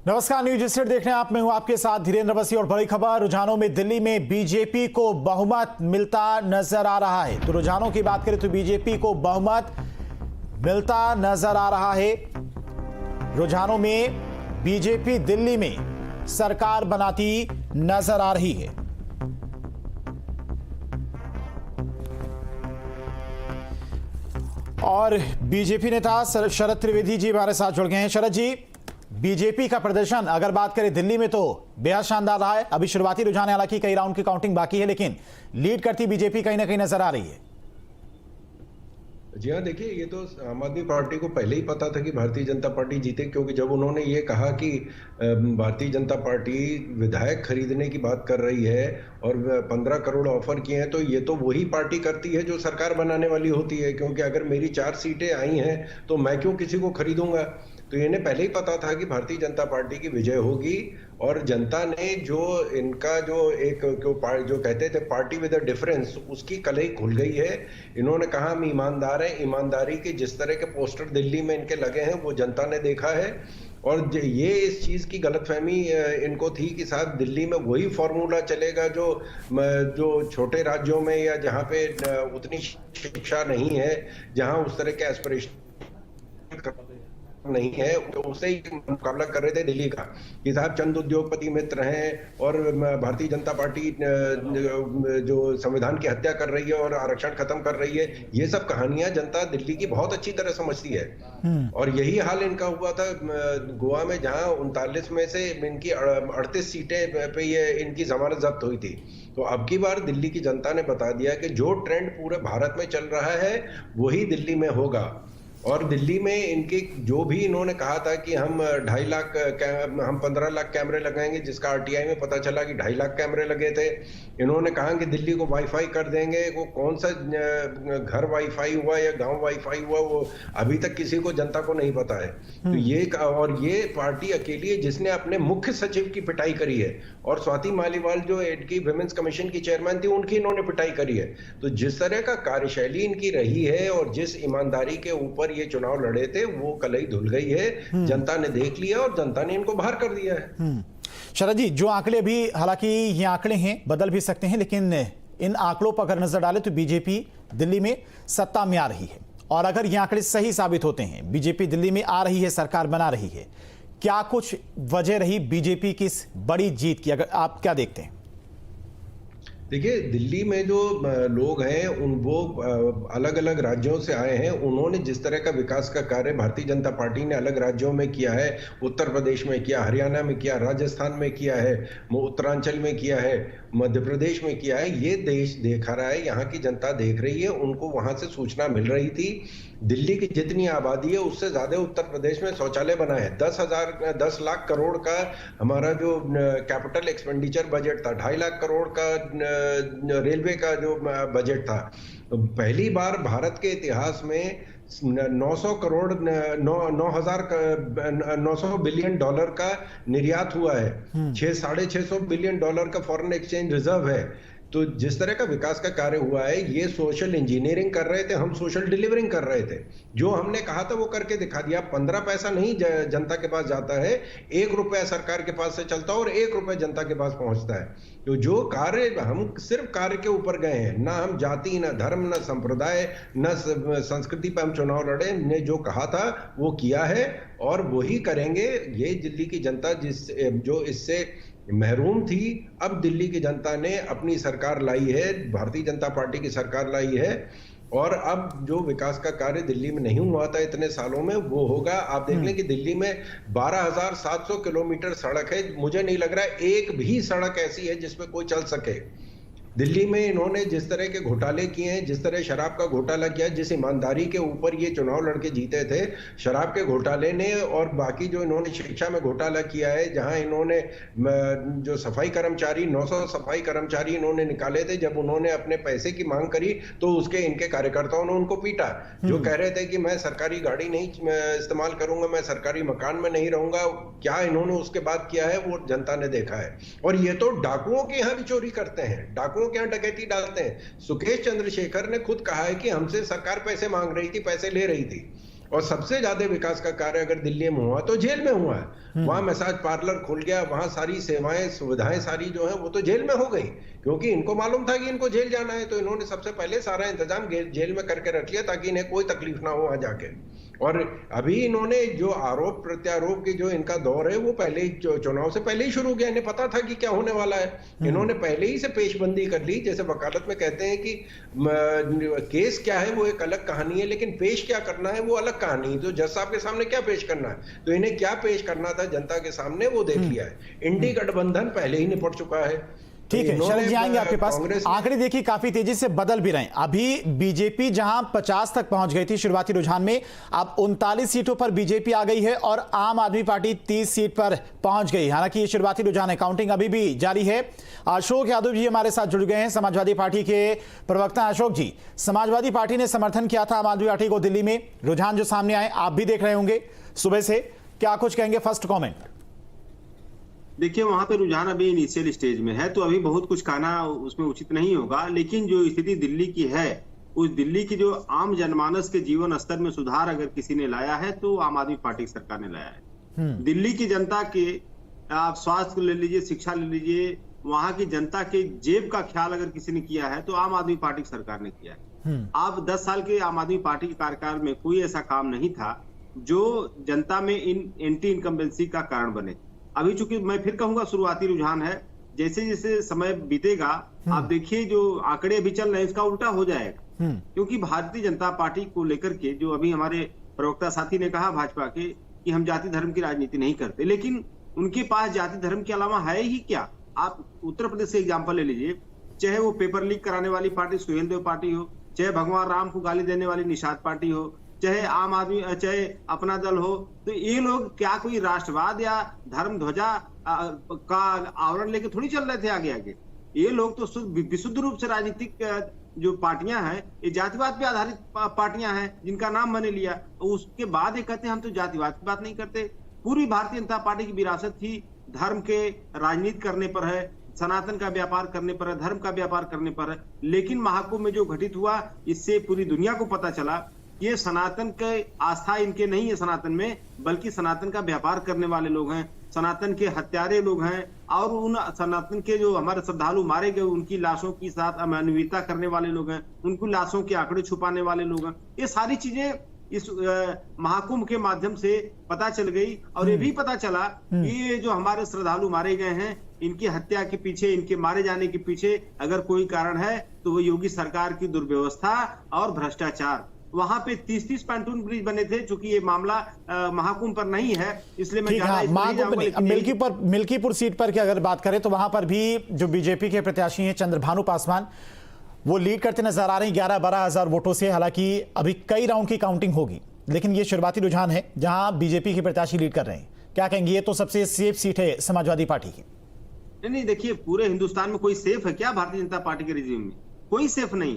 नमस्कार, news state देख रहे हैं आप। मैं हूं आपके साथ धीरेन्द्र बसी और बड़ी खबर रुझानों में दिल्ली में बीजेपी को बहुमत मिलता नजर आ रहा है। तो रुझानों की बात करें तो बीजेपी को बहुमत मिलता नजर आ रहा है। रुझानों में बीजेपी दिल्ली में सरकार बनाती नजर आ रही है। और बीजेपी नेता शरद त्रिवेदी जी हमारे साथ जुड़ गए हैं। शरद जी, बीजेपी का प्रदर्शन अगर बात करें दिल्ली में तो बेहद शानदार रहा है। अभी शुरुआती रुझान, हालांकि कई राउंड की काउंटिंग बाकी है, लेकिन लीड करती बीजेपी कहीं ना कहीं नजर आ रही है। जी हाँ, देखिए, ये तो आम आदमी पार्टी को पहले ही पता था कि भारतीय जनता पार्टी जीते, क्योंकि जब उन्होंने ये कहा कि भारतीय जनता पार्टी विधायक खरीदने की बात कर रही है और 15 करोड़ ऑफर किए हैं, तो ये तो वही पार्टी करती है जो सरकार बनाने वाली होती है। क्योंकि अगर मेरी 4 सीटें आई हैं तो मैं क्यों किसी को खरीदूंगा। तो इन्हें पहले ही पता था कि भारतीय जनता पार्टी की विजय होगी। और जनता ने जो इनका जो कहते थे पार्टी विद अ डिफरेंस, उसकी कलई खुल गई है। इन्होंने कहा हम ईमानदार हैं। ईमानदारी के जिस तरह के पोस्टर दिल्ली में इनके लगे हैं वो जनता ने देखा है। और ये इस चीज की गलतफहमी इनको थी कि शायद दिल्ली में वही फॉर्मूला चलेगा जो छोटे राज्यों में या जहां पे उतनी शिक्षा नहीं है, जहां उस तरह के एस्पिरेशन नहीं है, तो उससे ही मुकाबला कर रहे थे दिल्ली का कि साहब चंद उद्योगपति मित्र हैं और भारतीय जनता पार्टी जो संविधान की हत्या कर रही है और आरक्षण खत्म कर रही है। ये सब कहानियां जनता दिल्ली की बहुत अच्छी तरह समझती है। और यही हाल इनका हुआ था गोवा में, जहां 39 में से इनकी 38 सीटें पे ये इनकी जमानत जब्त हुई थी। तो अब की बार दिल्ली की जनता ने बता दिया कि जो ट्रेंड पूरे भारत में चल रहा है वही दिल्ली में होगा। और दिल्ली में इनके जो भी इन्होंने कहा था कि हम 2.5 लाख हम 15 लाख कैमरे लगाएंगे, जिसका आरटीआई में पता चला कि 2.5 लाख कैमरे लगे थे। इन्होंने कहा कि दिल्ली को वाईफाई कर देंगे। वो कौन सा घर वाईफाई हुआ या गांव वाईफाई हुआ, वो अभी तक किसी को, जनता को नहीं पता है। तो ये पार्टी अकेली है जिसने अपने मुख्य सचिव की पिटाई करी है। और स्वाति मालीवाल जो इनकी विमेंस कमीशन की चेयरमैन थी, उनकी इन्होंने पिटाई करी है। तो जिस तरह का कार्यशैली इनकी रही है और जिस ईमानदारी के ऊपर ये चुनाव लड़े थे, वो कलई धुल गई है। जनता ने देख लिया और जनता ने इनको बाहर कर दिया है। शरद जी, जो आंकड़े अभी, हालांकि ये आंकड़े हैं, बदल भी सकते हैं, लेकिन इन आंकड़ों पर अगर नजर डाले तो बीजेपी दिल्ली में सत्ता में आ रही है। और अगर ये आंकड़े सही साबित होते हैं, बीजेपी दिल्ली में आ रही है, सरकार बना रही है, क्या कुछ वजह रही बीजेपी की इस बड़ी जीत की, अगर आप क्या देखते हैं? देखिए, दिल्ली में जो लोग हैं वो अलग अलग राज्यों से आए हैं। उन्होंने जिस तरह का विकास का कार्य भारतीय जनता पार्टी ने अलग राज्यों में किया है, उत्तर प्रदेश में किया, हरियाणा में किया, राजस्थान में किया है, उत्तरांचल में किया है, मध्य प्रदेश में किया है, ये देश देखा रहा है, यहाँ की जनता देख रही है। उनको वहां से सूचना मिल रही थी। दिल्ली की जितनी आबादी है उससे ज्यादा उत्तर प्रदेश में शौचालय बना है। 10 लाख करोड़ का हमारा जो कैपिटल एक्सपेंडिचर बजट था, 2.5 लाख करोड़ का रेलवे का जो बजट था। पहली बार भारत के इतिहास में 900 करोड़ 900 बिलियन डॉलर का निर्यात हुआ है। 600 बिलियन डॉलर का फॉरेन एक्सचेंज रिजर्व है। तो जिस तरह का विकास का कार्य हुआ है, ये सोशल इंजीनियरिंग कर रहे थे, हम सोशल डिलीवरिंग कर रहे थे। जो हमने कहा था वो करके दिखा दिया। 15 पैसा नहीं जनता के पास जाता है, 1 रुपया सरकार के पास से चलता है और 1 रुपया जनता के पास पहुंचता है। तो जो कार्य, हम सिर्फ कार्य के ऊपर गए हैं, ना हम जाति, ना धर्म, ना संप्रदाय, ना संस्कृति पर हम चुनाव लड़े। ने जो कहा था वो किया है और वही करेंगे। ये दिल्ली की जनता जो इससे महरूम थी, अब दिल्ली की जनता ने अपनी सरकार लाई है, भारतीय जनता पार्टी की सरकार लाई है। और अब जो विकास का कार्य दिल्ली में नहीं हुआ था इतने सालों में, वो होगा। आप देख लें कि दिल्ली में 12,700 किलोमीटर सड़क है। मुझे नहीं लग रहा एक भी सड़क ऐसी है जिसपे कोई चल सके। दिल्ली में इन्होंने जिस तरह के घोटाले किए हैं, जिस तरह शराब का घोटाला किया, जिस ईमानदारी के ऊपर ये चुनाव लड़के जीते थे, शराब के घोटाले ने, और बाकी जो इन्होंने शिक्षा में घोटाला किया है, जहां इन्होंने जो सफाई कर्मचारी, 900 सफाई कर्मचारी इन्होंने निकाले थे। जब उन्होंने अपने पैसे की मांग करी तो उसके इनके कार्यकर्ताओं ने उनको पीटा। जो कह रहे थे कि मैं सरकारी गाड़ी नहीं इस्तेमाल करूंगा, मैं सरकारी मकान में नहीं रहूंगा, क्या इन्होंने उसके बाद किया है वो जनता ने देखा है। और ये तो डाकुओं के यहाँ भी चोरी करते हैं, डाकुओं के यहाँ डकैती डालते हैं। सुकेश चंद्रशेखर ने खुद कहा है कि हमसे सरकार पैसे मांग रही थी, पैसे ले रही थी। और सबसे ज्यादा विकास का कार्य अगर दिल्ली में हुआ तो जेल में हुआ है। वहां मसाज पार्लर खुल गया, वहां सारी सेवाएं सुविधाएं सारी जो है वो तो जेल में हो गई, क्योंकि इनको मालूम था कि इनको जेल जाना है, तो इन्होंने सबसे पहले सारा इंतजाम जेल में करके रख लिया ताकि इन्हें कोई तकलीफ ना हो वहां जाके। और अभी इन्होंने जो आरोप प्रत्यारोप की जो इनका दौर है वो पहले ही चुनाव से पहले ही शुरू किया। इन्हें पता था कि क्या होने वाला है, इन्होंने पहले ही से पेशबंदी कर ली। जैसे वकालत में कहते हैं कि केस क्या है वो एक अलग कहानी है, लेकिन पेश क्या करना है वो अलग कहानी है। तो जज साहब के सामने क्या पेश करना है, तो इन्हें क्या पेश करना था जनता के सामने वो देख लिया है। इंडी गठबंधन पहले ही निपट चुका है। ठीक है, शरद जी आएंगे आपके पास। आंकड़े देखिए काफी तेजी से बदल भी रहे हैं। अभी बीजेपी जहां 50 तक पहुंच गई थी शुरुआती रुझान में, अब 39 सीटों पर बीजेपी आ गई है और आम आदमी पार्टी 30 सीट पर पहुंच गई। हालांकि ये शुरुआती रुझान है, काउंटिंग अभी भी जारी है। अशोक यादव जी हमारे साथ जुड़ गए हैं, समाजवादी पार्टी के प्रवक्ता। अशोक जी, समाजवादी पार्टी ने समर्थन किया था आम आदमी पार्टी को दिल्ली में, रुझान जो सामने आए आप भी देख रहे होंगे सुबह से, क्या कुछ कहेंगे? First comment. देखिए, वहां पे रुझान अभी इनिशियल स्टेज में है, तो अभी बहुत कुछ कहना उसमें उचित नहीं होगा। लेकिन जो स्थिति दिल्ली की है, उस दिल्ली की जो आम जनमानस के जीवन स्तर में सुधार अगर किसी ने लाया है तो आम आदमी पार्टी की सरकार ने लाया है। दिल्ली की जनता के, आप स्वास्थ्य ले लीजिए, शिक्षा ले लीजिए, वहां की जनता के जेब का ख्याल अगर किसी ने किया है तो आम आदमी पार्टी की सरकार ने किया है। आप 10 साल के आम आदमी पार्टी के कार्यकाल में कोई ऐसा काम नहीं था जो जनता में एंटी इनकम्बेंसी का कारण बने। अभी चूंकि मैं फिर कहूंगा शुरुआती रुझान है, जैसे जैसे समय बीतेगा आप देखिए जो आंकड़े अभी चल रहे हैं इसका उल्टा हो जाएगा। क्योंकि भारतीय जनता पार्टी को लेकर के जो अभी हमारे प्रवक्ता साथी ने कहा भाजपा के कि हम जाति धर्म की राजनीति नहीं करते, लेकिन उनके पास जाति धर्म के अलावा है ही क्या। आप उत्तर प्रदेश से एग्जाम्पल ले लीजिए, चाहे वो पेपर लीक कराने वाली पार्टी सुहेल देव पार्टी हो, चाहे भगवान राम को गाली देने वाली निषाद पार्टी हो, चाहे आम आदमी, चाहे अपना दल हो, तो ये लोग क्या कोई राष्ट्रवाद या धर्म ध्वजा का आवरण लेके थोड़ी चल रहे थे आगे आगे। ये लोग तो विशुद्ध रूप से राजनीतिक जो पार्टियां हैं ये जातिवाद पे आधारित पार्टियां हैं जिनका नाम मैंने लिया। उसके बाद ये कहते हैं हम तो जातिवाद की बात नहीं करते। पूरी भारतीय जनता पार्टी की विरासत थी धर्म के राजनीति करने पर है, सनातन का व्यापार करने पर है, धर्म का व्यापार करने पर है। लेकिन महाकुंभ में जो घटित हुआ इससे पूरी दुनिया को पता चला ये सनातन के आस्था इनके नहीं है सनातन में, बल्कि सनातन का व्यापार करने वाले लोग हैं, सनातन के हत्यारे लोग हैं, और उन सनातन के जो हमारे श्रद्धालु मारे गए उनकी लाशों के साथ अमानवीयता करने वाले लोग हैं, उनकी लाशों के आंकड़े छुपाने वाले लोग हैं। ये सारी चीजें इस महाकुंभ के माध्यम से पता चल गई। और ये भी पता चला कि ये जो हमारे श्रद्धालु मारे गए हैं इनकी हत्या के पीछे, इनके मारे जाने के पीछे अगर कोई कारण है तो वो योगी सरकार की दुर्व्यवस्था और भ्रष्टाचार। वहां पे 30-30 पैंटून ब्रिज बने थे, चूंकि ये मामला महाकुंभ पर नहीं है इसलिए मैं मिल्कीपुर सीट पर की अगर बात करें तो वहां पर भी जो बीजेपी के प्रत्याशी हैं चंद्रभानु पासवान वो लीड करते नजर आ रहे हैं 11-12 हजार वोटों से। हालांकि अभी कई राउंड की काउंटिंग होगी, लेकिन ये शुरुआती रुझान है जहां बीजेपी के प्रत्याशी लीड कर रहे हैं। क्या कहेंगे, ये तो सबसे सेफ सीट है समाजवादी पार्टी की? नहीं, देखिए पूरे हिंदुस्तान में कोई सेफ है क्या? भारतीय जनता पार्टी के रिजीम में कोई सेफ नहीं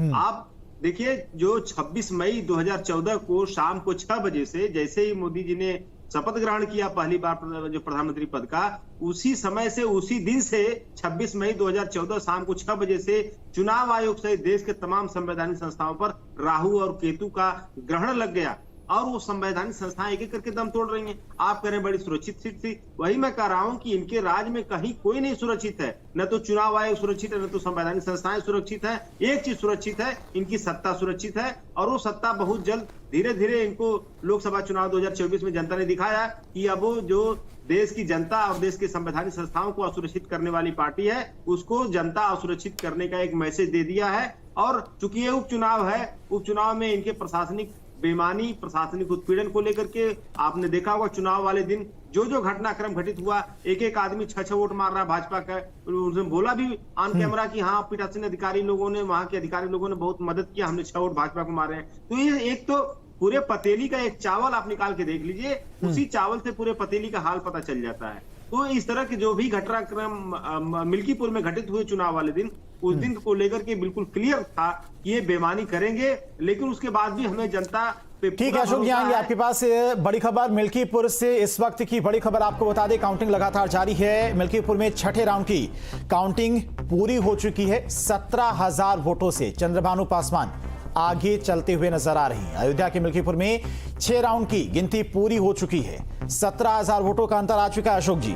है। आप देखिए जो 26 मई 2014 को शाम को 6 बजे से जैसे ही मोदी जी ने शपथ ग्रहण किया पहली बार जो प्रधानमंत्री पद का, उसी समय से उसी दिन से 26 मई 2014 शाम को 6 बजे से चुनाव आयोग सहित देश के तमाम संवैधानिक संस्थाओं पर राहु और केतु का ग्रहण लग गया और वो संवैधानिक संस्थाएं एक एक करके दम तोड़ रही हैं। आप कह रहे हैं बड़ी सुरक्षित सीट थी, वही मैं कह रहा हूं कि इनके राज में कहीं कोई नहीं सुरक्षित है, न तो चुनाव आयोग सुरक्षित है, न तो संवैधानिक संस्थाएं सुरक्षित है। एक चीज सुरक्षित है, इनकी सत्ता सुरक्षित है, और वो सत्ता बहुत जल्द धीरे धीरे इनको लोकसभा चुनाव 2024 में जनता ने दिखाया कि अब वो जो देश की जनता और देश के संवैधानिक संस्थाओं को असुरक्षित करने वाली पार्टी है उसको जनता असुरक्षित करने का एक मैसेज दे दिया है। और चूंकि ये उपचुनाव है, उपचुनाव में इनके प्रशासनिक बेईमानी, प्रशासनिक उत्पीड़न को लेकर के आपने देखा होगा चुनाव वाले दिन जो जो घटनाक्रम घटित हुआ, एक एक आदमी 6-6 वोट मार रहा है भाजपा का। उसने बोला भी ऑन कैमरा कि हाँ पीठासीन अधिकारी लोगों ने, वहां के अधिकारी लोगों ने बहुत मदद किया, हमने 6 वोट भाजपा को मारे हैं। तो ये एक तो पूरे पतेली का एक चावल आप निकाल के देख लीजिए, उसी चावल से पूरे पतेली का हाल पता चल जाता है। तो इस तरह के जो भी घटनाक्रम मिल्कीपुर में घटित हुए चुनाव वाले दिन, उस दिन को लेकर के बिल्कुल क्लियर था कि ये बेईमानी करेंगे, लेकिन उसके बाद भी हमें जनता पे। ठीक है अशोक जी, आएंगे आपके पास। बड़ी खबर मिल्कीपुर से, इस वक्त की बड़ी खबर आपको बता दें, काउंटिंग लगातार जारी है। मिल्कीपुर में छठे राउंड की काउंटिंग पूरी हो चुकी है। 17,000 वोटों से चंद्रभानु पासवान आगे चलते हुए नजर आ रही हैं। अयोध्या के मिल्कीपुर में 6 राउंड की गिनती पूरी हो चुकी है। 17,000 वोटों का अंतर आ चुका है। अशोक जी,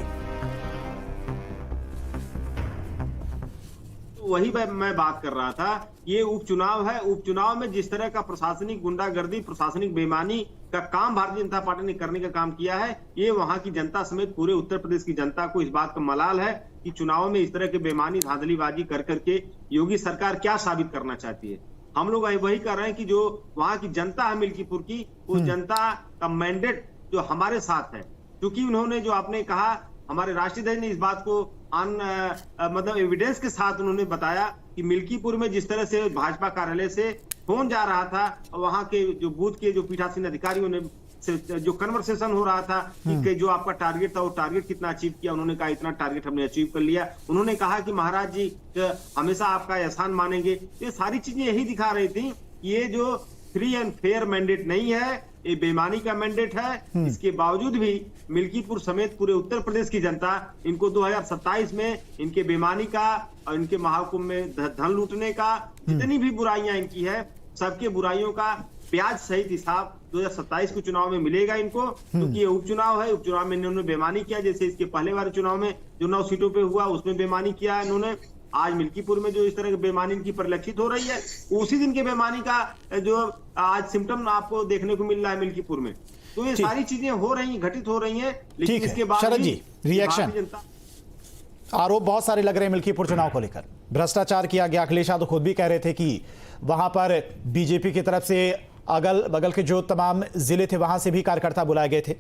वही मैं बात कर रहा था। ये उपचुनाव है। उपचुनाव में जिस तरह का प्रशासनिक गुंडागर्दी, प्रशासनिक बेईमानी का काम भारतीय जनता पार्टी ने करने का काम किया है, ये वहां की जनता समेत पूरे उत्तर प्रदेश की जनता को इस बात का मलाल है कि चुनाव में इस तरह के बेईमानी, धांधलीबाजी कर करके योगी सरकार क्या साबित करना चाहती है। हम लोग वही कर रहे हैं कि जो वहां की जनता है मिल्कीपुर की, उस जनता का मैंडेट जो हमारे साथ है, क्योंकि उन्होंने जो आपने कहा, हमारे राष्ट्रीय अध्यक्ष ने इस बात को मतलब एविडेंस के साथ उन्होंने बताया कि मिल्कीपुर में जिस तरह से भाजपा कार्यालय से फोन जा रहा था, वहां के जो बूथ के जो पीठासीन अधिकारियों ने जो कन्वर्सेशन हो रहा था कि जो आपका टारगेट था वो टारगेट कितना अचीव किया, उन्होंने कहा इतना टारगेट हमने अचीव कर लिया। उन्होंने कहा कि महाराज जी हमेशा आपका एहसान मानेंगे। ये सारी चीजें यही दिखा रही थी कि ये जो फ्री एंड फेयर मैंडेट नहीं है, ये बेईमानी का मैंडेट है। इसके बावजूद भी मिल्कीपुर समेत पूरे उत्तर प्रदेश की जनता इनको 2027 में इनके बेईमानी का और इनके महाकुंभ में धन लूटने का, जितनी भी बुराइयां इनकी है, सबके बुराइयों का प्याज सहित हिसाब 2027 के चुनाव में मिलेगा इनको, क्योंकि ये उपचुनाव है। उपचुनाव में इन्होंने बेईमानी किया, जैसे इसके पहले वाले चुनाव में जो 9 सीटों पे हुआ उसमें बेईमानी किया इन्होंने। आज मिल्कीपुर में जो इस तरह की बेईमानी इनकी परिलक्षित हो रही है, उसी दिन के बेईमानी का जो आज सिम्टम आपको देखने को मिल रहा है मिल्कीपुर में। तो ये सारी चीजें हो रही हैं, घटित हो रही हैं, लेकिन इसके बाद शरद जी, रिएक्शन, आरोप बहुत सारे लग रहे हैं मिल्कीपुर चुनाव को लेकर। भ्रष्टाचार किया गया। अखिलेश यादव खुद भी कह रहे थे कि वहां पर बीजेपी की तरफ से अगल बगल के जो तमाम जिले थे वहां से भी कार्यकर्ता बुलाए गए थे।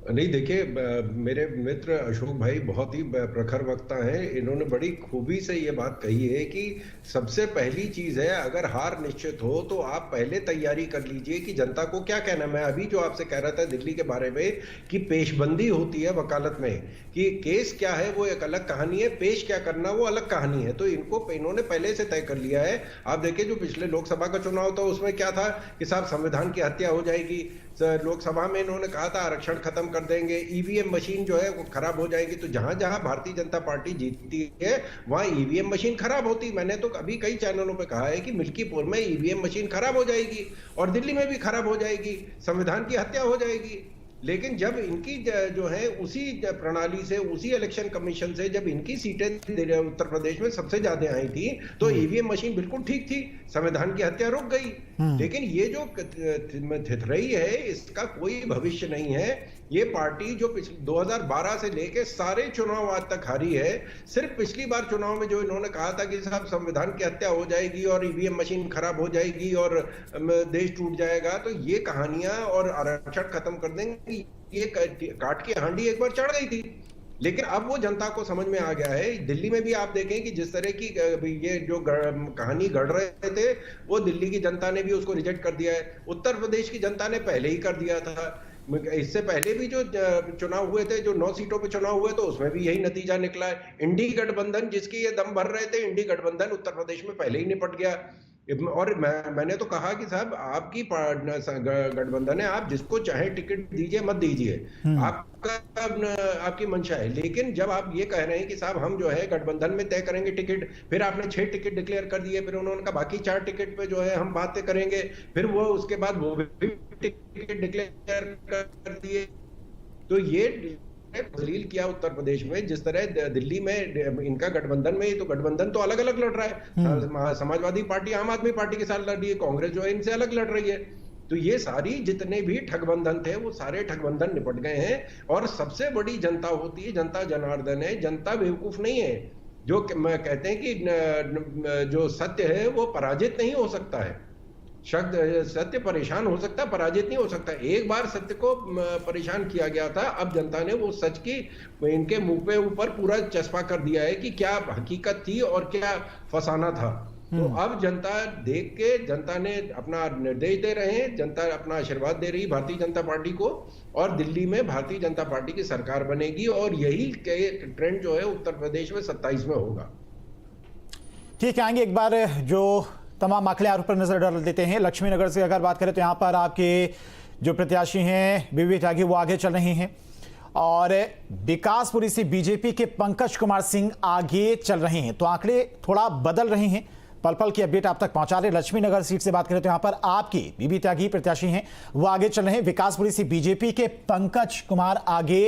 नहीं, देखिए, मेरे मित्र अशोक भाई बहुत ही प्रखर वक्ता हैं। इन्होंने बड़ी खूबी से ये बात कही है कि सबसे पहली चीज है, अगर हार निश्चित हो तो आप पहले तैयारी कर लीजिए कि जनता को क्या कहना। मैं अभी जो आपसे कह रहा था दिल्ली के बारे में कि पेशबंदी होती है वकालत में, कि केस क्या है वो एक अलग कहानी है, पेश क्या करना वो अलग कहानी है। तो इन्होंने पहले से तय कर लिया है। आप देखिए जो पिछले लोकसभा का चुनाव था उसमें क्या था कि साहब संविधान की हत्या हो जाएगी। लोकसभा में इन्होंने कहा था आरक्षण खत्म कर देंगे, ईवीएम मशीन जो है वो खराब हो जाएगी। तो जहां जहां भारतीय जनता पार्टी जीतती है वहां ईवीएम मशीन खराब होती। मैंने तो अभी कई चैनलों पे कहा है कि मिल्कीपुर में ईवीएम मशीन खराब हो जाएगी और दिल्ली में भी खराब हो जाएगी, संविधान की हत्या हो जाएगी। लेकिन जब इनकी जो है उसी प्रणाली से, उसी इलेक्शन कमीशन से जब इनकी सीटें उत्तर प्रदेश में सबसे ज्यादा आई थी तो ईवीएम मशीन बिल्कुल ठीक थी, संविधान की हत्या रुक गई। लेकिन ये जो थिथरई है इसका कोई भविष्य नहीं है। ये पार्टी जो 2012 से लेके सारे चुनाव आज तक हारी है। सिर्फ पिछली बार चुनाव में जो इन्होंने कहा था कि साहब संविधान की हत्या हो जाएगी और ईवीएम मशीन खराब हो जाएगी और देश टूट जाएगा, तो ये कहानियां और आरक्षण खत्म कर देंगे, ये काट की हांडी एक बार चढ़ गई थी। लेकिन अब वो जनता को समझ में आ गया है। दिल्ली में भी आप देखें कि जिस तरह की ये जो कहानी गढ़ रहे थे वो दिल्ली की जनता ने भी उसको रिजेक्ट कर दिया है। उत्तर प्रदेश की जनता ने पहले ही कर दिया था। इससे पहले भी जो चुनाव हुए थे, जो 9 सीटों पे चुनाव हुए, तो उसमें भी यही नतीजा निकला है। इंडी गठबंधन जिसकी ये दम भर रहे थे, इंडी गठबंधन उत्तर प्रदेश में पहले ही निपट गया। और मैंने तो कहा कि साहब आपकी गठबंधन है, आप जिसको चाहे टिकट दीजिए मत दीजिए, आपकी मंशा है। लेकिन जब आप ये कह रहे हैं कि साहब हम जो है गठबंधन में तय करेंगे टिकट, फिर आपने 6 टिकट डिक्लेयर कर दिए, फिर उन्होंने कहा बाकी 4 टिकट पे जो है हम बातें करेंगे, फिर वो उसके बाद वो भी टिकट डिक्लेयर कर दिए। तो ये दलील किया उत्तर प्रदेश में। जिस तरह दिल्ली में इनका गठबंधन में, तो गठबंधन तो अलग अलग लड़ रहा है। समाजवादी पार्टी आम आदमी पार्टी के साथ लड़ रही है, कांग्रेस जो है इनसे अलग लड़ रही है। तो ये सारी जितने भी ठगबंधन थे वो सारे ठगबंधन निपट गए हैं। और सबसे बड़ी जनता होती है, जनता जनार्दन है, जनता बेवकूफ नहीं है। जो कहते हैं कि जो सत्य है वो पराजित नहीं हो सकता है। सत्य परेशान हो सकता है, पराजित नहीं हो सकता। एक बार सत्य को परेशान किया गया था, अब जनता ने वो सच की इनके मुंह पे ऊपर पूरा चस्पा कर दिया है कि क्या हकीकत थी और क्या फसाना था। तो अब जनता देख के, जनता ने अपना निर्देश दे रहे हैं, जनता अपना आशीर्वाद दे रही भारतीय जनता पार्टी को, और दिल्ली में भारतीय जनता पार्टी की सरकार बनेगी और यही ट्रेंड जो है उत्तर प्रदेश में 27 में होगा। ठीक है, आएंगे एक बार जो तमाम आंकड़े पर नजर डाल देते हैं। लक्ष्मीनगर से अगर बात करें तो यहाँ पर आपके जो प्रत्याशी हैं बीबी त्यागी वो आगे चल रही हैं और विकासपुरी से बीजेपी के पंकज कुमार सिंह आगे चल रहे हैं। तो आंकड़े थोड़ा बदल रहे हैं, पल पल की अपडेट आप तक पहुंचा रहे। लक्ष्मी नगर सीट से बात करें तो यहां पर आपकी बीबी त्यागी प्रत्याशी हैं, वो आगे चल रहे हैं। विकासपुरी से बीजेपी के पंकज कुमार आगे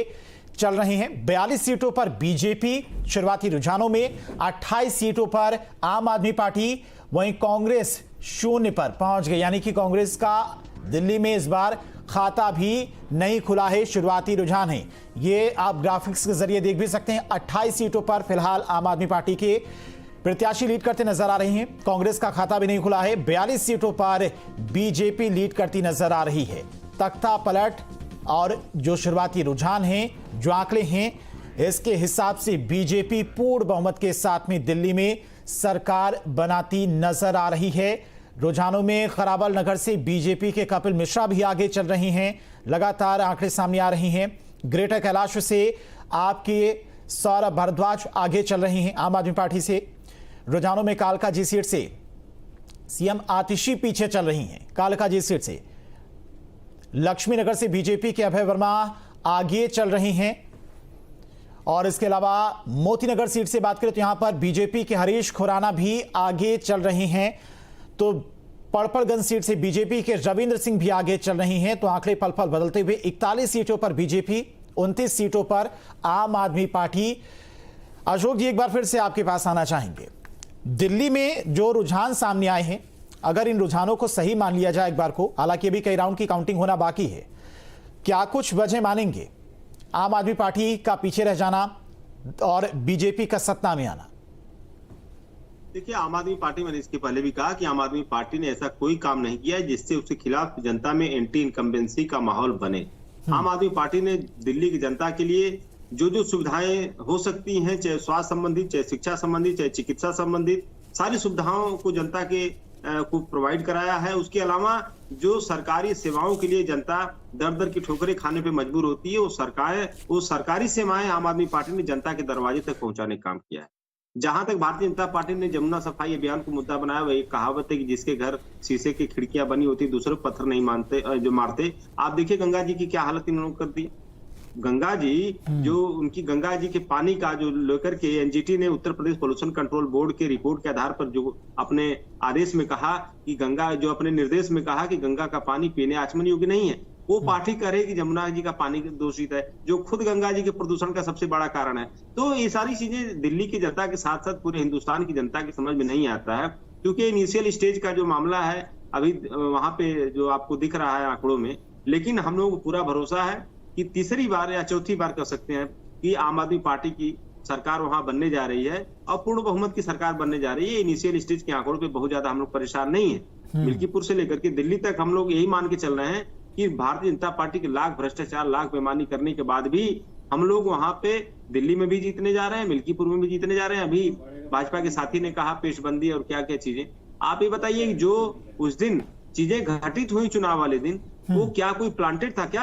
चल रहे हैं। 42 सीटों पर बीजेपी शुरुआती रुझानों में, 28 सीटों पर आम आदमी पार्टी, वहीं कांग्रेस 0 पर पहुंच गई, यानी कि कांग्रेस का दिल्ली में इस बार खाता भी नहीं खुला है। शुरुआती रुझान है ये, आप ग्राफिक्स के जरिए देख भी सकते हैं। 28 सीटों पर फिलहाल आम आदमी पार्टी के प्रत्याशी लीड करते नजर आ रही हैं। कांग्रेस का खाता भी नहीं खुला है। 42 सीटों पर बीजेपी लीड करती नजर आ रही है। तख्ता पलट और जो शुरुआती रुझान हैं, जो आंकड़े हैं, इसके हिसाब से बीजेपी पूर्ण बहुमत के साथ में दिल्ली में सरकार बनाती नजर आ रही है। रुझानों में खराबल नगर से बीजेपी के कपिल मिश्रा भी आगे चल रही हैं। लगातार आंकड़े सामने आ रही हैं। ग्रेटर कैलाश से आपके सौरभ भारद्वाज आगे चल रही हैं आम आदमी पार्टी से। रुझानों में कालकाजी सीट से सीएम आतिशी पीछे चल रही हैं। कालकाजी सीट से लक्ष्मी नगर से बीजेपी के अभय वर्मा आगे चल रही हैं। और इसके अलावा मोतीनगर सीट से बात करें तो यहां पर बीजेपी के हरीश खुराना भी आगे चल रहे हैं। तो पड़पड़गंज सीट से बीजेपी के रविंद्र सिंह भी आगे चल रही हैं। तो आंकड़े पल पल बदलते हुए 41 सीटों पर बीजेपी, 29 सीटों पर आम आदमी पार्टी। अशोक जी, एक बार फिर से आपके पास आना चाहेंगे। दिल्ली में जो रुझान सामने आए हैं, अगर इन रुझानों को सही मान लिया जाए एक बार को, हालांकि अभी कई राउंड की काउंटिंग होना बाकी है, क्या कुछ वजह मानेंगे आम आदमी पार्टी का पीछे रह जाना और बीजेपी का सत्ता में आना? देखिए, आम आदमी पार्टी, मैंने इसके पहले भी कहा कि आम आदमी पार्टी ने ऐसा कोई काम नहीं किया है जिससे उसके खिलाफ जनता में एंटी इनकम्बेंसी का माहौल बने। आम आदमी पार्टी ने दिल्ली की जनता के लिए जो जो सुविधाएं हो सकती हैं, चाहे स्वास्थ्य संबंधित, चाहे शिक्षा संबंधित, चाहे चिकित्सा संबंधित, सारी सुविधाओं को जनता के को प्रोवाइड कराया है। उसके अलावा जो सरकारी सेवाओं के लिए जनता दर दर की ठोकरें खाने पे मजबूर होती है, वो सरकारी सेवाएं आम आदमी पार्टी ने जनता के दरवाजे तक पहुंचाने का काम किया है। जहां तक भारतीय जनता पार्टी ने जमुना सफाई अभियान को मुद्दा बनाया, वही कहावत है कि जिसके घर शीशे की खिड़कियां बनी होती, दूसरे पत्थर नहीं मारते। आप देखिए गंगा जी की क्या हालत इन्होंने कर दी। गंगा जी, जो उनकी गंगा जी के पानी का जो लेकर के एनजीटी ने Uttar Pradesh pollution control board के रिपोर्ट के आधार पर जो अपने आदेश में कहा कि गंगा, जो अपने निर्देश में कहा कि गंगा का पानी पीने आचमन योग्य नहीं है, वो पार्टी करे कि जमुना जी का पानी दूषित है, जो खुद गंगा जी के प्रदूषण का सबसे बड़ा कारण है। तो ये सारी चीजें दिल्ली की जनता के साथ साथ पूरे हिंदुस्तान की जनता की समझ में नहीं आता है, क्योंकि इनिशियल स्टेज का जो मामला है अभी वहां पे जो आपको दिख रहा है आंकड़ों में, लेकिन हम लोगों को पूरा भरोसा है कि तीसरी बार या चौथी बार कह सकते हैं कि आम आदमी पार्टी की सरकार वहां बनने जा रही है और पूर्ण बहुमत की सरकार बनने जा रही है। इनिशियल स्टेज के आंकड़ों पे बहुत ज्यादा हम लोग परेशान नहीं है। मिल्कीपुर से लेकर के दिल्ली तक हम लोग यही मान के चल रहे हैं कि भारतीय जनता पार्टी के लाख भ्रष्टाचार, लाख बेईमानी करने के बाद भी हम लोग वहां पे दिल्ली में भी जीतने जा रहे हैं, मिल्कीपुर में भी जीतने जा रहे हैं। अभी भाजपा के साथी ने कहा पेशबंदी और क्या क्या चीजें। आप ये बताइए, जो उस दिन चीजें घटित हुई चुनाव वाले दिन, वो क्या कोई प्लांटेड था क्या?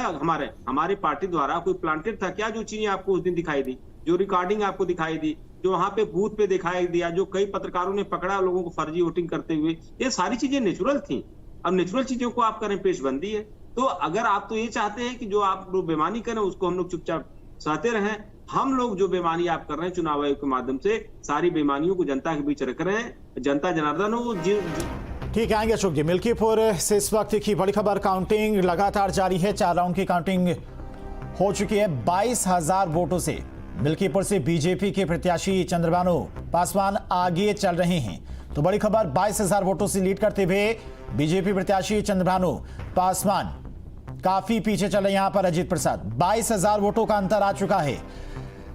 हमारे पार्टी द्वारा कोई प्लांटेड था क्या? जो चीजें आपको उस दिन दिखाई दी, जो रिकॉर्डिंग आपको दिखाई दी, जो वहां पे बूथ पे दिखाई दिया, जो कई पत्रकारों ने पकड़ा लोगों को फर्जी वोटिंग करते हुए, ये सारी चीजें नेचुरल थी। अब नेचुरल चीजों को आप करें पेशबंदी है, तो अगर आप तो ये चाहते हैं कि जो आप लोग बेईमानी करें उसको हम लोग चुपचाप सहते रहें, हम लोग जो बेईमानी आप कर रहे हैं चुनाव आयोग के माध्यम से, सारी बेईमानियों को जनता के बीच रख रहे हैं। जनता जनार्दन हो। ठीक है, आएंगे अशोक जी। मिल्कीपुर से इस वक्त की बड़ी खबर, काउंटिंग लगातार जारी है। 4 राउंड की काउंटिंग हो चुकी है। 22,000 वोटों से मिल्कीपुर से बीजेपी के प्रत्याशी चंद्रभानु पासवान आगे चल रहे हैं। तो बड़ी खबर, 22,000 वोटों से लीड करते हुए बीजेपी प्रत्याशी चंद्रभानु पासवान काफी पीछे चल रहे हैं। यहां पर अजीत प्रसाद, 22,000 वोटों का अंतर आ चुका है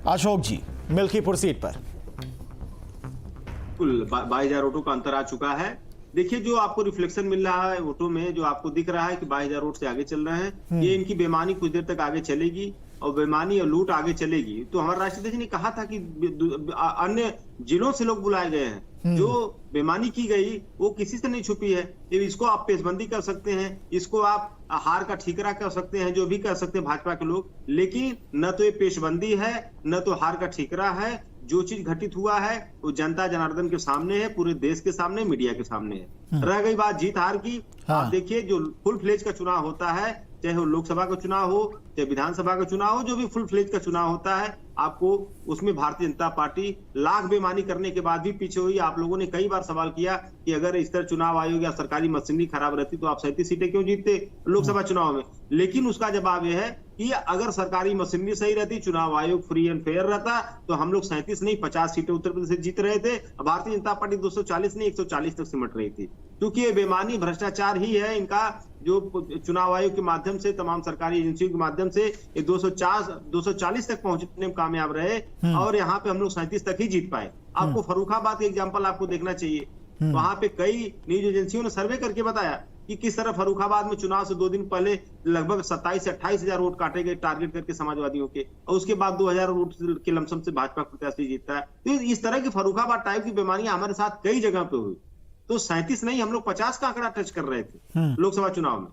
अशोक जी मिल्कीपुर सीट पर। कुल 22,000 वोटों का अंतर आ चुका है। देखिए, जो आपको रिफ्लेक्शन मिल रहा है वोटों में, जो आपको दिख रहा है कि 22,000 वोट से आगे चल रहे हैं, ये इनकी बेईमानी कुछ देर तक आगे चलेगी और बेईमानी और लूट आगे चलेगी। तो हमारे राष्ट्रपति जी ने कहा था कि अन्य जिलों से लोग बुलाए गए हैं, जो बेईमानी की गई वो किसी से नहीं छुपी है। इसको आप पेशबंदी कर सकते हैं, इसको आप हार का ठीकरा कर सकते हैं, जो भी कर सकते हैं भाजपा के लोग, लेकिन न तो ये पेशबंदी है, न तो हार का ठीकरा है। जो चीज घटित हुआ है वो जनता जनार्दन के सामने है, पूरे देश के सामने, मीडिया के सामने है। रह गई बात जीत हार की, आप देखिए जो फुल फ्लेज का चुनाव होता है चाहे वो लोकसभा का चुनाव हो, चाहे विधानसभा का चुनाव हो, जो भी फुल फ्लेज का चुनाव होता है, आपको उसमें भारतीय जनता पार्टी लाख बेईमानी करने के बाद भी पीछे हुई। आप लोगों ने कई बार सवाल किया कि अगर इस तरह चुनाव आयोग या सरकारी मशीनरी खराब रहती तो आप 37 सीटें क्यों जीतते लोकसभा चुनाव में। लेकिन उसका जवाब यह है कि अगर सरकारी मशीनरी सही रहती, चुनाव आयोग फ्री एंड फेयर रहता, तो हम लोग 37 नहीं 50 सीटें उत्तर प्रदेश से जीत रहे थे। भारतीय जनता पार्टी 240 नहीं 140 तक सिमट रही थी। क्योंकि ये बेईमानी भ्रष्टाचार ही है इनका, जो चुनाव आयोग के माध्यम से, तमाम सरकारी एजेंसियों के माध्यम से ये 240 तक पहुंचने में कामयाब रहे और यहाँ पे हम लोग 37 तक ही जीत पाए। आपको फर्रुखाबाद का एग्जाम्पल आपको देखना चाहिए। वहां पे कई न्यूज एजेंसियों ने सर्वे करके बताया कि किस तरह फर्रुखाबाद में चुनाव से 2 दिन पहले लगभग 27 से 28 हजार वोट काटे गए टारगेट करके समाजवादियों के, और उसके बाद 2000 वोट के लमसम से भाजपा प्रत्याशी जीतता है। तो इस तरह की फर्रुखाबाद टाइप की बीमारियां हमारे साथ कई जगह पे हुई। तो 37 नहीं, हम लोग 50 का आंकड़ा टच कर रहे थे लोकसभा चुनाव में।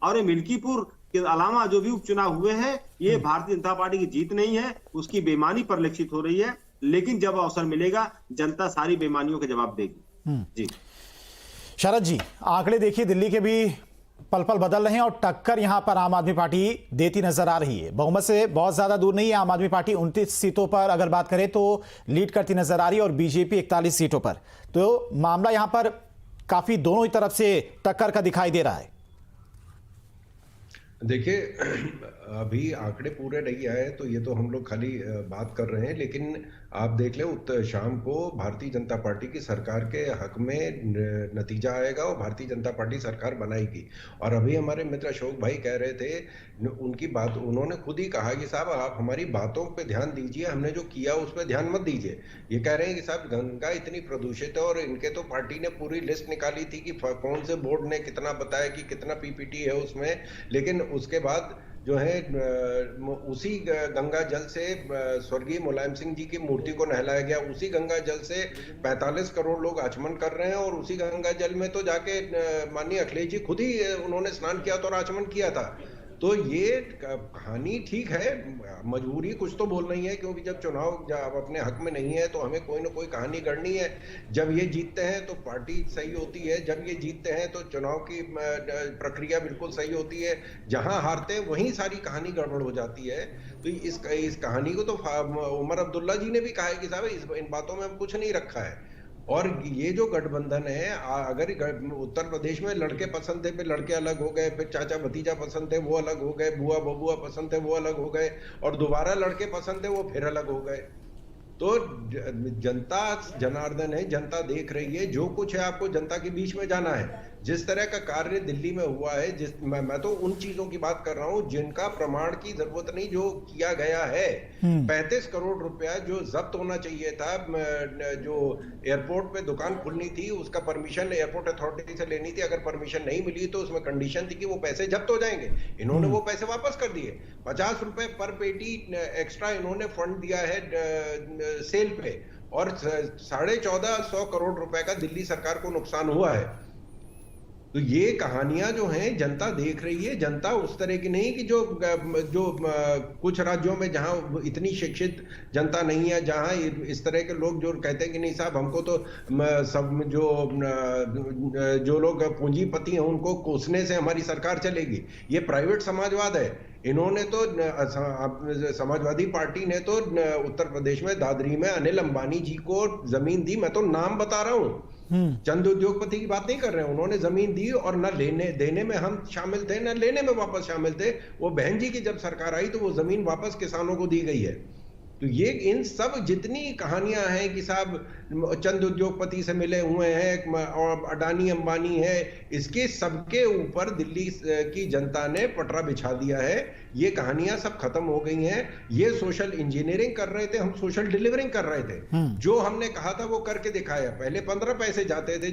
और ये मिल्कीपुर के अलावा जो भी उपचुनाव हुए हैं, ये भारतीय जनता पार्टी की जीत नहीं है, उसकी बेईमानी परिलक्षित हो रही है। लेकिन जब अवसर मिलेगा, जनता सारी बेईमानियों के जवाब देगी। जी शरद जी, आंकड़े देखिए, दिल्ली के भी पल पल बदल रहे हैं और टक्कर यहां पर आम आदमी पार्टी देती नजर आ रही है। बहुमत से बहुत ज्यादा दूर नहीं है। आम आदमी पार्टी 29 सीटों पर अगर बात करें तो लीड करती नजर आ रही है और बीजेपी 41 सीटों पर। तो मामला यहां पर काफी दोनों ही तरफ से टक्कर का दिखाई दे रहा है। देखिए, अभी आंकड़े पूरे नहीं आए तो ये तो हम लोग खाली बात कर रहे हैं, लेकिन आप देख लें शाम को भारतीय जनता पार्टी की सरकार के हक में नतीजा आएगा और भारतीय जनता पार्टी सरकार बनाएगी। और अभी हमारे मित्र अशोक भाई कह रहे थे, उनकी बात उन्होंने खुद ही कहा कि साहब आप हमारी बातों पे ध्यान दीजिए, हमने जो किया उस पर ध्यान मत दीजिए। ये कह रहे हैं कि साहब गंगा इतनी प्रदूषित है, और इनके तो पार्टी ने पूरी लिस्ट निकाली थी कि कौन से बोर्ड ने कितना बताया कि कितना पीपीटी है उसमें, लेकिन उसके बाद जो है उसी गंगा जल से स्वर्गीय मुलायम सिंह जी की मूर्ति को नहलाया गया, उसी गंगा जल से 45 करोड़ लोग आचमन कर रहे हैं, और उसी गंगा जल में तो जाके माननीय अखिलेश जी खुद ही उन्होंने स्नान किया था और आचमन किया था। तो ये कहानी ठीक है, मजबूरी कुछ तो बोल नहीं है, क्योंकि जब चुनाव जब अपने हक में नहीं है तो हमें कोई ना कोई कहानी गढ़नी है। जब ये जीतते हैं तो पार्टी सही होती है, जब ये जीतते हैं तो चुनाव की प्रक्रिया बिल्कुल सही होती है, जहां हारते हैं वहीं सारी कहानी गड़बड़ हो जाती है। तो इस कहानी को तो उमर अब्दुल्ला जी ने भी कहा है कि साहब इन बातों में कुछ नहीं रखा है। और ये जो गठबंधन है, अगर उत्तर प्रदेश में लड़के पसंद थे फिर लड़के अलग हो गए, फिर चाचा भतीजा पसंद थे वो अलग हो गए, बुआ बबुआ पसंद थे वो अलग हो गए, और दोबारा लड़के पसंद थे वो फिर अलग हो गए। तो जनता जनार्दन है, जनता देख रही है, जो कुछ है आपको जनता के बीच में जाना है। जिस तरह का कार्य दिल्ली में हुआ है, मैं तो उन चीजों की बात कर रहा हूं जिनका प्रमाण की जरूरत नहीं, जो किया गया है। 35 करोड़ रुपया जो जब्त होना चाहिए था, जो एयरपोर्ट पे दुकान खुलनी थी उसका परमिशन एयरपोर्ट अथॉरिटी से लेनी थी, अगर परमिशन नहीं मिली तो उसमें कंडीशन थी कि वो पैसे जब्त हो जाएंगे। इन्होंने वो पैसे वापस कर दिए। 50 रुपए पर पेटी एक्स्ट्रा इन्होंने फंड दिया है सेल पे, और 1450 करोड़ रुपए का दिल्ली सरकार को नुकसान हुआ है। तो ये कहानियां जो हैं जनता देख रही है। जनता उस तरह की नहीं कि जो कुछ राज्यों में जहां इतनी शिक्षित जनता नहीं है, जहां इस तरह के लोग जो कहते हैं कि नहीं साहब हमको तो सब जो लोग पूंजीपति हैं उनको कोसने से हमारी सरकार चलेगी। ये प्राइवेट समाजवाद है। इन्होंने तो समाजवादी पार्टी ने तो उत्तर प्रदेश में दादरी में अनिल अंबानी जी को जमीन दी। मैं तो नाम बता रहा हूं, चंद उद्योगपति की बात नहीं कर रहे हैं। उन्होंने जमीन दी और न देने में हम शामिल थे न लेने में वापस शामिल थे। वो बहन जी की जब सरकार आई तो वो जमीन वापस किसानों को दी गई है। तो ये इन सब जितनी कहानियां हैं कि साहब चंद उद्योगपति से मिले हुए हैं और अडानी अंबानी है, इसके सबके ऊपर दिल्ली की जनता ने पटरा बिछा दिया है। ये कहानियां सब खत्म हो गई हैं। ये सोशल इंजीनियरिंग कर रहे थे, हम सोशल डिलीवरिंग कर रहे थे। जो हमने कहा था वो करके दिखाया। पहले 15 पैसे जाते थे,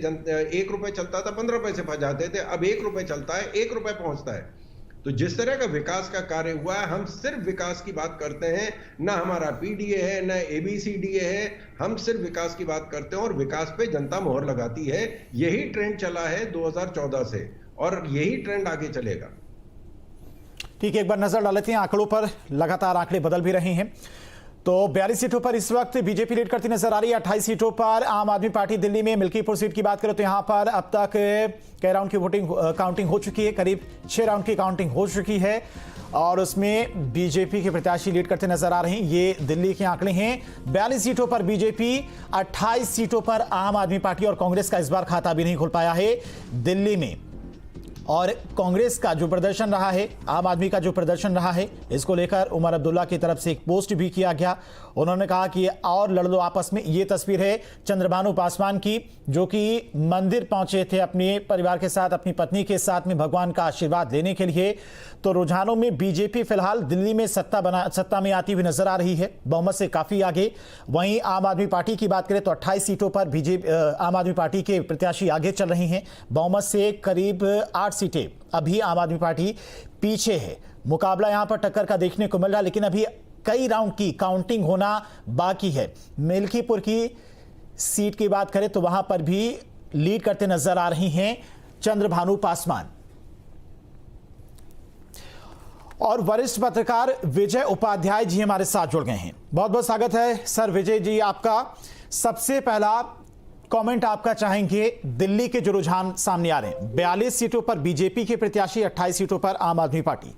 1 रुपए चलता था 15 पैसे पहुंच जाते थे, अब 1 रुपए चलता है 1 रुपए पहुंचता है। तो जिस तरह का विकास का कार्य हुआ है, हम सिर्फ विकास की बात करते हैं, ना हमारा पीडीए है ना एबीसीडीए है, हम सिर्फ विकास की बात करते हैं और विकास पे जनता मोहर लगाती है। यही ट्रेंड चला है 2014 से और यही ट्रेंड आगे चलेगा। ठीक है, एक बार नजर डाल लेते हैं आंकड़ों पर। लगातार आंकड़े बदल भी रहे हैं। तो 42 सीटों पर इस वक्त बीजेपी लीड करती नजर आ रही है। 28 सीटों पर आम आदमी पार्टी दिल्ली में। मिल्कीपुर सीट की बात करें तो यहां पर अब तक कई राउंड की वोटिंग काउंटिंग हो चुकी है, करीब 6 राउंड की काउंटिंग हो चुकी है और उसमें बीजेपी के प्रत्याशी लीड करते नजर आ रहे हैं। ये दिल्ली के आंकड़े हैं। 42 सीटों पर बीजेपी, 28 सीटों पर आम आदमी पार्टी और कांग्रेस का इस बार खाता भी नहीं खुल पाया है दिल्ली में। और कांग्रेस का जो प्रदर्शन रहा है, आम आदमी का जो प्रदर्शन रहा है, इसको लेकर उमर अब्दुल्ला की तरफ से एक पोस्ट भी किया गया। उन्होंने कहा कि और लड़ लो आपस में। ये तस्वीर है चंद्रभानु पासवान की, जो कि मंदिर पहुंचे थे अपने परिवार के साथ, अपनी पत्नी के साथ में भगवान का आशीर्वाद लेने के लिए। तो रुझानों में बीजेपी फिलहाल दिल्ली में सत्ता में आती हुई नजर आ रही है, बहुमत से काफी आगे। वहीं आम आदमी पार्टी की बात करें तो 28 सीटों पर आम आदमी पार्टी के प्रत्याशी आगे चल रही हैं, बहुमत से करीब 8 सीटें अभी आम आदमी पार्टी पीछे है। मुकाबला यहां पर टक्कर का देखने को मिल रहा है, लेकिन अभी कई राउंड की काउंटिंग होना बाकी है। मिल्कीपुर की सीट की बात करें तो वहां पर भी लीड करते नजर आ रही हैं चंद्रभानु पासवान। और वरिष्ठ पत्रकार विजय उपाध्याय जी हमारे साथ जुड़ गए हैं। बहुत बहुत स्वागत है सर विजय जी आपका। सबसे पहला कमेंट आपका चाहेंगे, दिल्ली के जो रुझान सामने आ रहे हैं, 42 सीटों पर बीजेपी के प्रत्याशी, 28 सीटों पर आम आदमी पार्टी।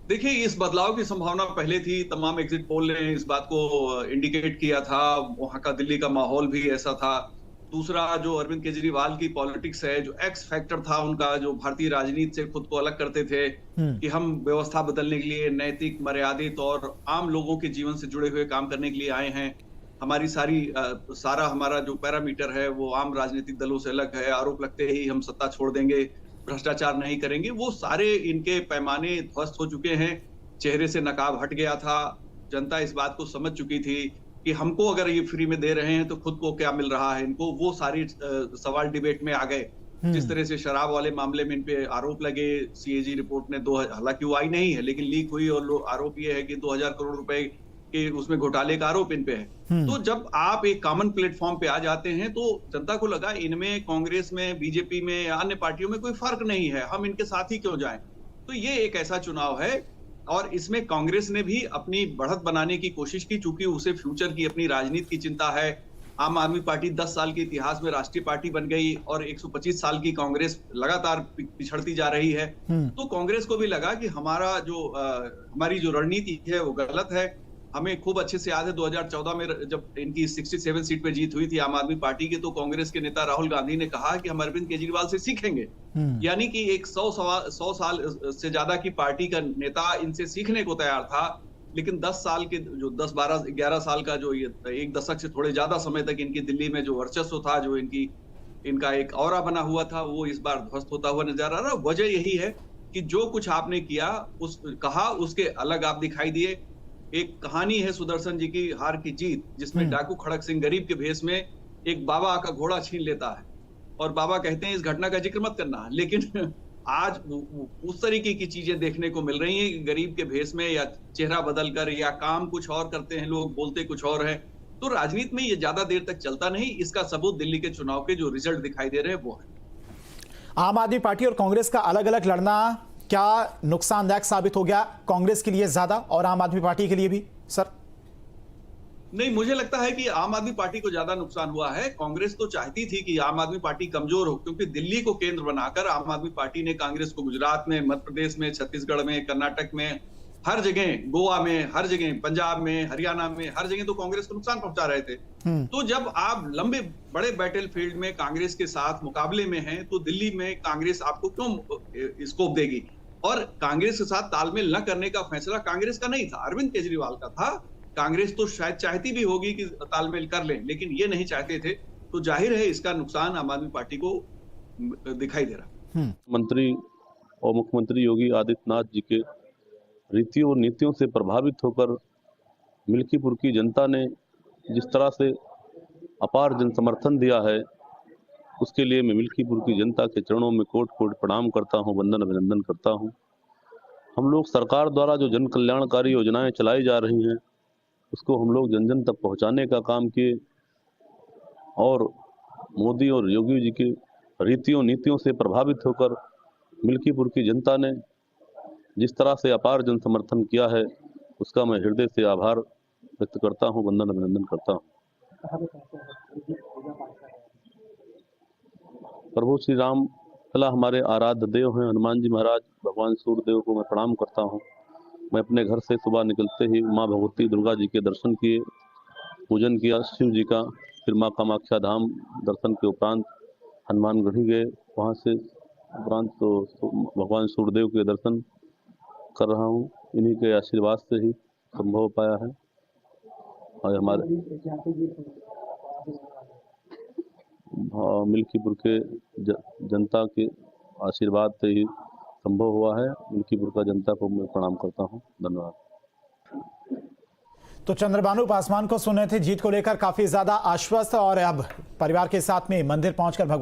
देखिए, इस बदलाव की संभावना पहले थी। तमाम एग्जिट पोल ने इस बात को इंडिकेट किया था। वहां का दिल्ली का माहौल भी ऐसा था। दूसरा, जो अरविंद केजरीवाल की पॉलिटिक्स है, जो एक्स फैक्टर था उनका, जो भारतीय राजनीति से खुद को अलग करते थे कि हम व्यवस्था बदलने के लिए नैतिक, मर्यादित और आम लोगों के जीवन से जुड़े हुए काम करने के लिए आए हैं। हमारी सारा हमारा जो पैरामीटर है वो आम राजनीतिक दलों से अलग है। आरोप लगते ही हम सत्ता छोड़ देंगे, भ्रष्टाचार नहीं करेंगे, वो सारे इनके पैमाने ध्वस्त हो चुके हैं। चेहरे से नकाब हट गया था। जनता इस बात को समझ चुकी थी कि हमको अगर ये फ्री में दे रहे हैं तो खुद को क्या मिल रहा है इनको। वो सारी सवाल डिबेट में आ गए। जिस तरह से शराब वाले मामले में इन पे आरोप लगे, सीएजी रिपोर्ट ने हालांकि वो आई नहीं है लेकिन लीक हुई, और आरोप ये है कि 2000 करोड़ रुपए के उसमें घोटाले का आरोप इन पे है। तो जब आप एक कॉमन प्लेटफॉर्म पे आ जाते हैं तो जनता को लगा इनमें, कांग्रेस में, बीजेपी में या अन्य पार्टियों में कोई फर्क नहीं है, हम इनके साथ ही क्यों जाएं। तो ये एक ऐसा चुनाव है और इसमें कांग्रेस ने भी अपनी बढ़त बनाने की कोशिश की, चूंकि उसे फ्यूचर की, अपनी राजनीति की चिंता है। आम आदमी पार्टी 10 साल के इतिहास में राष्ट्रीय पार्टी बन गई और 125 साल की कांग्रेस लगातार पिछड़ती जा रही है। तो कांग्रेस को भी लगा कि हमारी जो रणनीति है वो गलत है। हमें खूब अच्छे से याद है 2014 में जब इनकी 67 सीट पे जीत हुई थी आम आदमी पार्टी की, तो कांग्रेस के नेता राहुल गांधी ने कहा कि हम अरविंद केजरीवाल से सीखेंगे। यानी कि एक 100 साल से ज्यादा की पार्टी का नेता इनसे सीखने को तैयार था। लेकिन 10 साल के जो 10, 12, 11 साल का जो ये एक दशक से थोड़े ज्यादा समय तक इनकी दिल्ली में जो वर्चस्व था, जो इनका एक ऑरा बना हुआ था, वो इस बार ध्वस्त होता हुआ नजर आ रहा है। वजह यही है कि जो कुछ आपने किया उसके अलग आप दिखाई दिए। एक कहानी है सुदर्शन जी की हार की जीत, जिसमें डाकू खड़क सिंह गरीब के भेष में एक बाबा का घोड़ा छीन लेता है और बाबा कहते हैं इस घटना का जिक्र मत करना। लेकिन आज उस तरीके की चीजें देखने को मिल रही हैं कि गरीब के भेष में या चेहरा बदलकर या काम कुछ और करते हैं लोग, बोलते कुछ और है। तो राजनीति में ये ज्यादा देर तक चलता नहीं। इसका सबूत दिल्ली के चुनाव के जो रिजल्ट दिखाई दे रहे हैं वो है। आम आदमी पार्टी और कांग्रेस का अलग अलग लड़ना क्या नुकसानदायक साबित हो गया कांग्रेस के लिए ज्यादा और आम आदमी पार्टी के लिए भी सर? नहीं, मुझे लगता है कि आम आदमी पार्टी को ज्यादा नुकसान हुआ है। कांग्रेस तो चाहती थी कि आम आदमी पार्टी कमजोर हो, क्योंकि दिल्ली को केंद्र बनाकर आम आदमी पार्टी ने कांग्रेस को गुजरात में, मध्य प्रदेश में, छत्तीसगढ़ में, कर्नाटक में, हर जगह, गोवा में, हर जगह, पंजाब में, हरियाणा में, हर जगह तो कांग्रेस को नुकसान पहुंचा रहे थे। तो जब आप लंबे बड़े बैटल फील्ड में कांग्रेस के साथ मुकाबले में हैं, तो दिल्ली में कांग्रेस आपको क्यों स्कोप देगी? और कांग्रेस के साथ तालमेल न करने का फैसला कांग्रेस का नहीं था, अरविंद केजरीवाल का था। कांग्रेस तो शायद चाहती भी होगी कि तालमेल कर लें, लेकिन ये नहीं चाहते थे। तो जाहिर है इसका नुकसान आम आदमी पार्टी को दिखाई दे रहा। मंत्री और मुख्यमंत्री योगी आदित्यनाथ जी के रीतियों और नीतियों से प्रभावित होकर मिल्कीपुर की जनता ने जिस तरह से अपार जन समर्थन दिया है, उसके लिए मैं मिल्कीपुर की जनता के चरणों में कोट कोट प्रणाम करता हूं, वंदन अभिनंदन करता हूं। हम लोग सरकार द्वारा जो जन कल्याणकारी योजनाएं चलाई जा रही हैं उसको हम लोग जन जन तक पहुंचाने का काम किए और मोदी और योगी जी की रीतियों नीतियों से प्रभावित होकर मिल्कीपुर की जनता ने जिस तरह से अपार जन समर्थन किया है उसका मैं हृदय से आभार व्यक्त करता हूँ, वंदन अभिनंदन करता हूँ। प्रभु श्री राम लला हमारे आराध्य देव हैं। हनुमान जी महाराज, भगवान सूर्यदेव को मैं प्रणाम करता हूँ। मैं अपने घर से सुबह निकलते ही माँ भगवती दुर्गा जी के दर्शन किए, पूजन किया शिव जी का, फिर माँ कामाख्या धाम दर्शन के उपरांत हनुमानगढ़ी गए, वहाँ से उपरांत तो भगवान सूर्यदेव के दर्शन कर रहा हूँ। इन्हीं के आशीर्वाद से ही संभव हो पाया है। और हमारे मिल्कीपुर के जनता के आशीर्वाद से ही संभव हुआ है। मिल्कीपुर का जनता को मैं प्रणाम करता हूँ। धन्यवाद। तो चंद्रभानु पासवान को सुने थे जीत को लेकर काफी ज्यादा आश्वस्त, और अब परिवार के साथ में मंदिर पहुंचकर